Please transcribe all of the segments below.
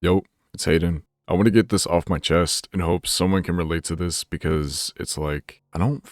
Yo, it's Hayden. I want to get this off my chest and hope someone can relate to this because it's like I don't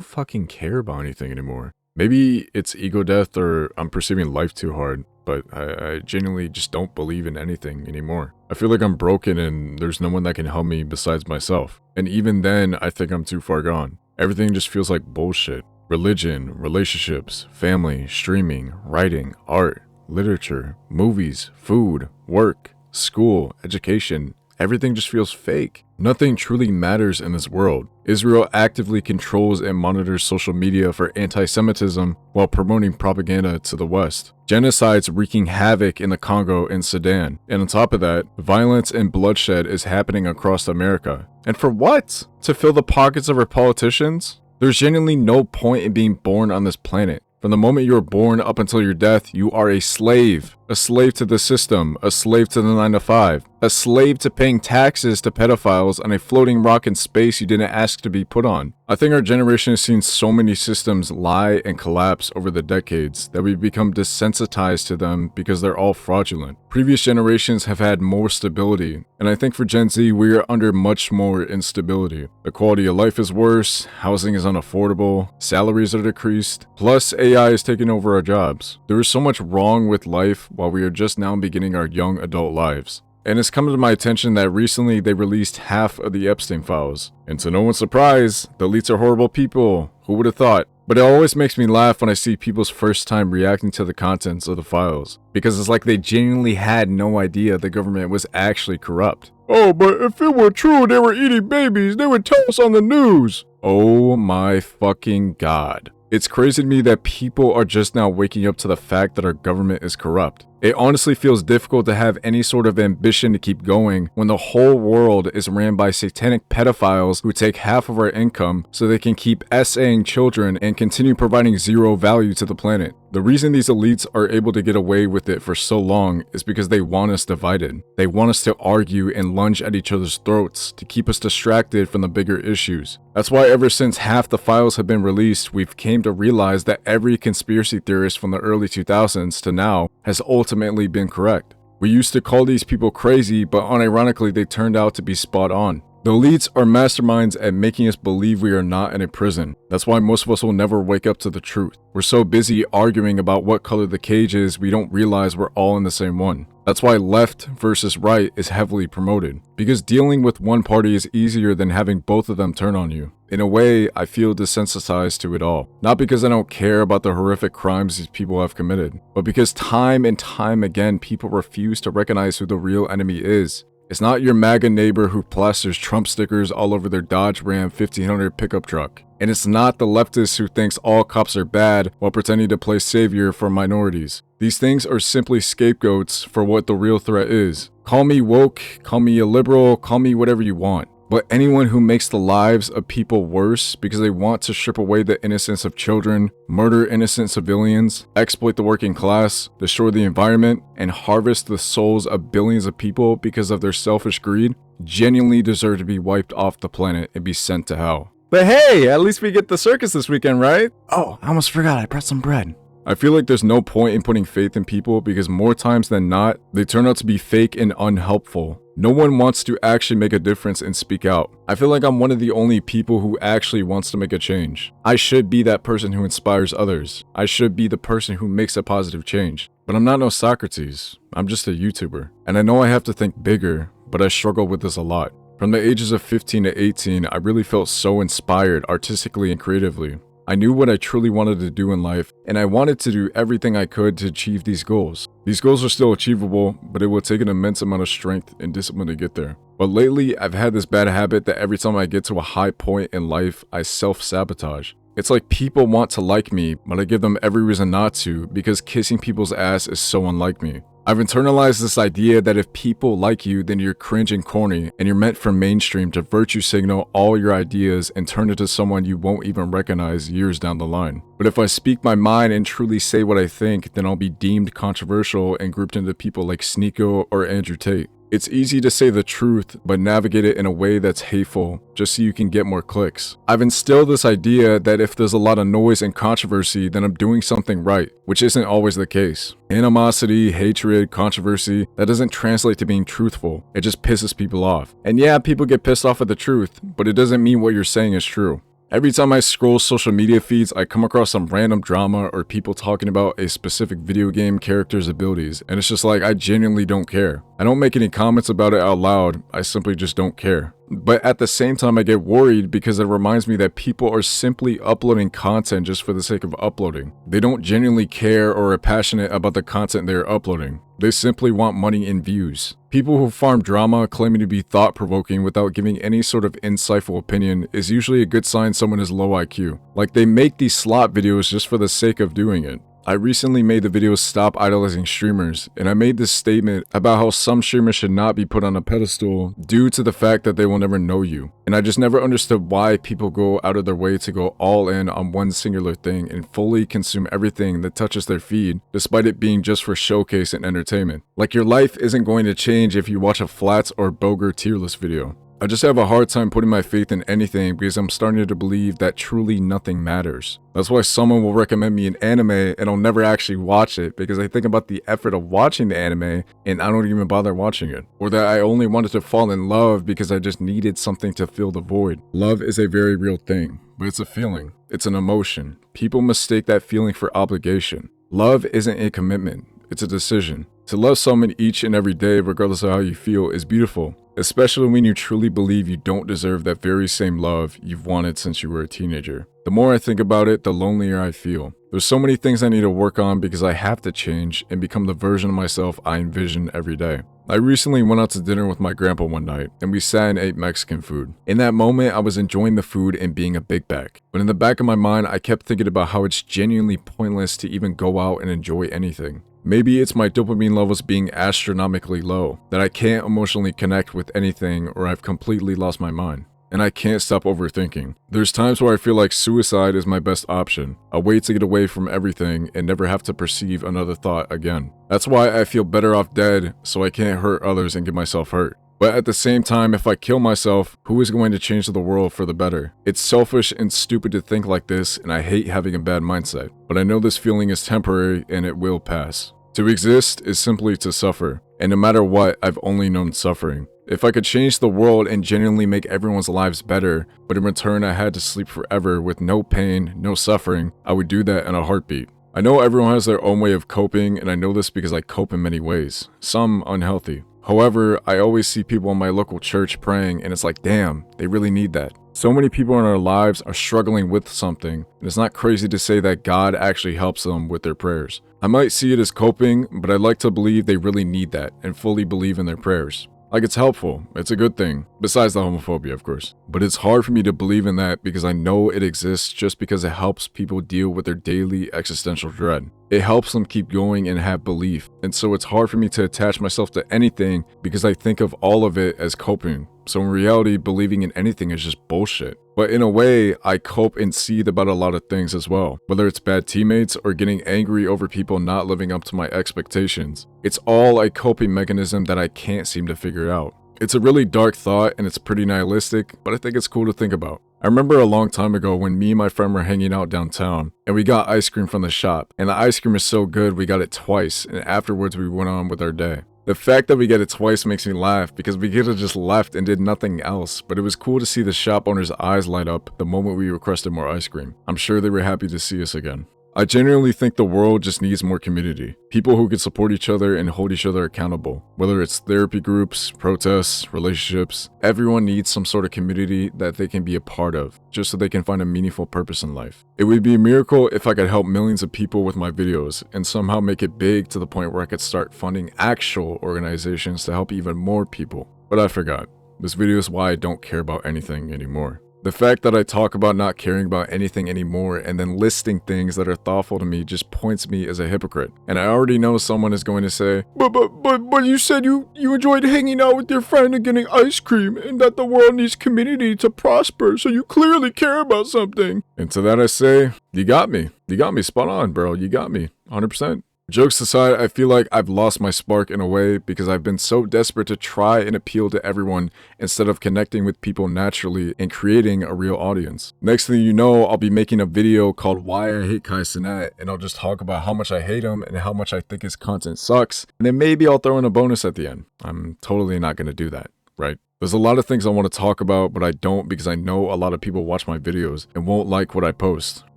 fucking care about anything anymore. Maybe it's ego death or I'm perceiving life too hard, but I genuinely just don't believe in anything anymore. I feel like I'm broken and there's no one that can help me besides myself. And even then, I think I'm too far gone. Everything just feels like bullshit. Religion, relationships, family, streaming, writing, art, literature, movies, food, work, school, education, everything just feels fake. Nothing truly matters in this world. Israel actively controls and monitors social media for anti-Semitism while promoting propaganda to the West. Genocides wreaking havoc in the Congo and Sudan. And on top of that, violence and bloodshed is happening across America. And for what? To fill the pockets of our politicians? There's genuinely no point in being born on this planet. From the moment you are born up until your death, you are a slave. A slave to the system, a slave to the 9 to 5, a slave to paying taxes to pedophiles on a floating rock in space you didn't ask to be put on. I think our generation has seen so many systems lie and collapse over the decades that we've become desensitized to them because they're all fraudulent. Previous generations have had more stability, and I think for Gen Z, we are under much more instability. The quality of life is worse, housing is unaffordable, salaries are decreased, plus AI is taking over our jobs. There is so much wrong with life while we are just now beginning our young adult lives. And it's come to my attention that recently they released half of the Epstein files. And to no one's surprise, the elites are horrible people. Who would have thought? But it always makes me laugh when I see people's first time reacting to the contents of the files. Because it's like they genuinely had no idea the government was actually corrupt. Oh, but if it were true they were eating babies, they would tell us on the news. Oh my fucking god. It's crazy to me that people are just now waking up to the fact that our government is corrupt. It honestly feels difficult to have any sort of ambition to keep going when the whole world is ran by satanic pedophiles who take half of our income so they can keep SAing children and continue providing zero value to the planet. The reason these elites are able to get away with it for so long is because they want us divided. They want us to argue and lunge at each other's throats to keep us distracted from the bigger issues. That's why ever since half the files have been released, we've came to realize that every conspiracy theorist from the early 2000s to now has ultimately been correct. We used to call these people crazy, but unironically they turned out to be spot on. The elites are masterminds at making us believe we are not in a prison. That's why most of us will never wake up to the truth. We're so busy arguing about what color the cage is, we don't realize we're all in the same one. That's why left versus right is heavily promoted. Because dealing with one party is easier than having both of them turn on you. In a way, I feel desensitized to it all. Not because I don't care about the horrific crimes these people have committed, but because time and time again people refuse to recognize who the real enemy is. It's not your MAGA neighbor who plasters Trump stickers all over their Dodge Ram 1500 pickup truck. And it's not the leftist who thinks all cops are bad while pretending to play savior for minorities. These things are simply scapegoats for what the real threat is. Call me woke, call me a liberal, call me whatever you want. But anyone who makes the lives of people worse because they want to strip away the innocence of children, murder innocent civilians, exploit the working class, destroy the environment, and harvest the souls of billions of people because of their selfish greed, genuinely deserve to be wiped off the planet and be sent to hell. But hey, at least we get the circus this weekend, right? Oh, I almost forgot I brought some bread. I feel like there's no point in putting faith in people because more times than not, they turn out to be fake and unhelpful. No one wants to actually make a difference and speak out. I feel like I'm one of the only people who actually wants to make a change. I should be that person who inspires others. I should be the person who makes a positive change. But I'm not no Socrates. I'm just a YouTuber. And I know I have to think bigger, but I struggle with this a lot. From the ages of 15 to 18, I really felt so inspired artistically and creatively. I knew what I truly wanted to do in life, and I wanted to do everything I could to achieve these goals. These goals are still achievable, but it will take an immense amount of strength and discipline to get there. But lately, I've had this bad habit that every time I get to a high point in life, I self-sabotage. It's like people want to like me, but I give them every reason not to because kissing people's ass is so unlike me. I've internalized this idea that if people like you, then you're cringe and corny, and you're meant for mainstream to virtue signal all your ideas and turn into someone you won't even recognize years down the line. But if I speak my mind and truly say what I think, then I'll be deemed controversial and grouped into people like Sneeko or Andrew Tate. It's easy to say the truth, but navigate it in a way that's hateful, just so you can get more clicks. I've instilled this idea that if there's a lot of noise and controversy, then I'm doing something right, which isn't always the case. Animosity, hatred, controversy, that doesn't translate to being truthful. It just pisses people off. And yeah, people get pissed off at the truth, but it doesn't mean what you're saying is true. Every time I scroll social media feeds, I come across some random drama or people talking about a specific video game character's abilities, and it's just like, I genuinely don't care. I don't make any comments about it out loud, I simply just don't care. But at the same time, I get worried because it reminds me that people are simply uploading content just for the sake of uploading. They don't genuinely care or are passionate about the content they're uploading. They simply want money and views. People who farm drama claiming to be thought-provoking without giving any sort of insightful opinion is usually a good sign someone is low IQ. Like, they make these slot videos just for the sake of doing it. I recently made the video Stop Idolizing Streamers, and I made this statement about how some streamers should not be put on a pedestal due to the fact that they will never know you. And I just never understood why people go out of their way to go all in on one singular thing and fully consume everything that touches their feed, despite it being just for showcase and entertainment. Like, your life isn't going to change if you watch a Flats or Boger tier list video. I just have a hard time putting my faith in anything because I'm starting to believe that truly nothing matters. That's why someone will recommend me an anime and I'll never actually watch it because I think about the effort of watching the anime and I don't even bother watching it. Or that I only wanted to fall in love because I just needed something to fill the void. Love is a very real thing, but it's a feeling. It's an emotion. People mistake that feeling for obligation. Love isn't a commitment, it's a decision. To love someone each and every day, regardless of how you feel, is beautiful. Especially when you truly believe you don't deserve that very same love you've wanted since you were a teenager. The more I think about it, the lonelier I feel. There's so many things I need to work on because I have to change and become the version of myself I envision every day. I recently went out to dinner with my grandpa one night, and we sat and ate Mexican food. In that moment, I was enjoying the food and being a big bag. But in the back of my mind, I kept thinking about how it's genuinely pointless to even go out and enjoy anything. Maybe it's my dopamine levels being astronomically low, that I can't emotionally connect with anything or I've completely lost my mind. And I can't stop overthinking. There's times where I feel like suicide is my best option, a way to get away from everything and never have to perceive another thought again. That's why I feel better off dead, so I can't hurt others and get myself hurt. But at the same time, if I kill myself, who is going to change the world for the better? It's selfish and stupid to think like this, and I hate having a bad mindset. But I know this feeling is temporary and it will pass. To exist is simply to suffer, and no matter what, I've only known suffering. If I could change the world and genuinely make everyone's lives better, but in return I had to sleep forever with no pain, no suffering, I would do that in a heartbeat. I know everyone has their own way of coping, and I know this because I cope in many ways, some unhealthy. However, I always see people in my local church praying, and it's like, damn, they really need that. So many people in our lives are struggling with something, and it's not crazy to say that God actually helps them with their prayers. I might see it as coping, but I'd like to believe they really need that and fully believe in their prayers. Like, it's helpful, it's a good thing, besides the homophobia, of course. But it's hard for me to believe in that because I know it exists just because it helps people deal with their daily existential dread. It helps them keep going and have belief, and so it's hard for me to attach myself to anything because I think of all of it as coping. So in reality, believing in anything is just bullshit. But in a way, I cope and seethe about a lot of things as well. Whether it's bad teammates or getting angry over people not living up to my expectations. It's all a coping mechanism that I can't seem to figure out. It's a really dark thought and it's pretty nihilistic, but I think it's cool to think about. I remember a long time ago when me and my friend were hanging out downtown and we got ice cream from the shop, and the ice cream is so good we got it twice, and afterwards we went on with our day. The fact that we get it twice makes me laugh because we could have just left and did nothing else, but it was cool to see the shop owner's eyes light up the moment we requested more ice cream. I'm sure they were happy to see us again. I genuinely think the world just needs more community. People who can support each other and hold each other accountable. Whether it's therapy groups, protests, relationships, everyone needs some sort of community that they can be a part of, just so they can find a meaningful purpose in life. It would be a miracle if I could help millions of people with my videos and somehow make it big to the point where I could start funding actual organizations to help even more people. But I forgot. This video is why I don't care about anything anymore. The fact that I talk about not caring about anything anymore and then listing things that are thoughtful to me just points me as a hypocrite. And I already know someone is going to say, But you said you enjoyed hanging out with your friend and getting ice cream and that the world needs community to prosper, so you clearly care about something. And to that I say, you got me. You got me spot on, bro. You got me. 100%. Jokes aside, I feel like I've lost my spark in a way because I've been so desperate to try and appeal to everyone instead of connecting with people naturally and creating a real audience. Next thing you know, I'll be making a video called Why I Hate Kai Cenat, and I'll just talk about how much I hate him and how much I think his content sucks, and then maybe I'll throw in a bonus at the end. I'm totally not going to do that, right? There's a lot of things I want to talk about, but I don't because I know a lot of people watch my videos and won't like what I post.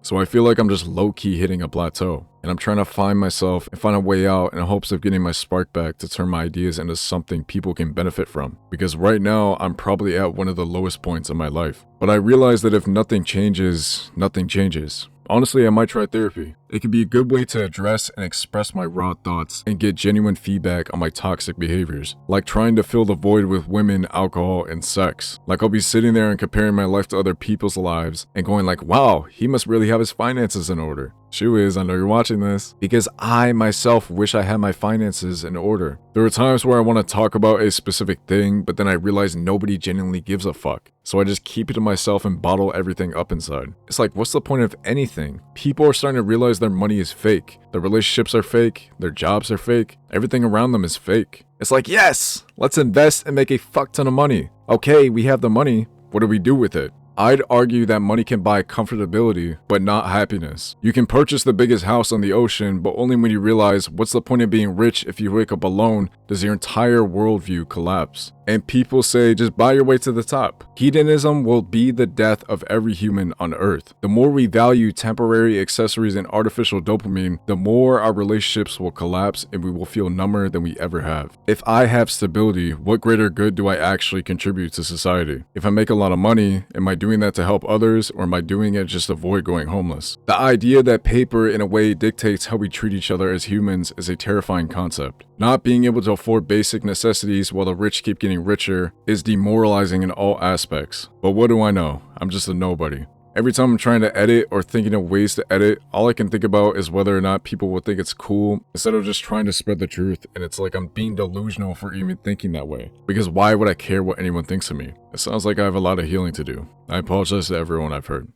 So I feel like I'm just low-key hitting a plateau, and I'm trying to find myself and find a way out in hopes of getting my spark back to turn my ideas into something people can benefit from. Because right now, I'm probably at one of the lowest points in my life. But I realize that if nothing changes, nothing changes. Honestly, I might try therapy. It can be a good way to address and express my raw thoughts and get genuine feedback on my toxic behaviors. Like trying to fill the void with women, alcohol, and sex. Like I'll be sitting there and comparing my life to other people's lives and going like, wow, he must really have his finances in order. Shoe is, I know you're watching this, because I myself wish I had my finances in order. There are times where I want to talk about a specific thing, but then I realize nobody genuinely gives a fuck. So I just keep it to myself and bottle everything up inside. It's like, what's the point of anything? People are starting to realize their money is fake. Their relationships are fake. Their jobs are fake. Everything around them is fake. It's like, yes, let's invest and make a fuck ton of money. Okay, we have the money. What do we do with it? I'd argue that money can buy comfortability, but not happiness. You can purchase the biggest house on the ocean, but only when you realize what's the point of being rich if you wake up alone does your entire worldview collapse. And people say just buy your way to the top. Hedonism will be the death of every human on earth. The more we value temporary accessories and artificial dopamine, the more our relationships will collapse and we will feel number than we ever have. If I have stability, what greater good do I actually contribute to society? If I make a lot of money, am I doing that to help others, or am I doing it just to avoid going homeless? The idea that paper in a way dictates how we treat each other as humans is a terrifying concept. Not being able to afford basic necessities while the rich keep getting richer is demoralizing in all aspects. But what do I know? I'm just a nobody. Every time I'm trying to edit or thinking of ways to edit, all I can think about is whether or not people will think it's cool instead of just trying to spread the truth, and it's like I'm being delusional for even thinking that way. Because why would I care what anyone thinks of me? It sounds like I have a lot of healing to do. I apologize to everyone I've hurt.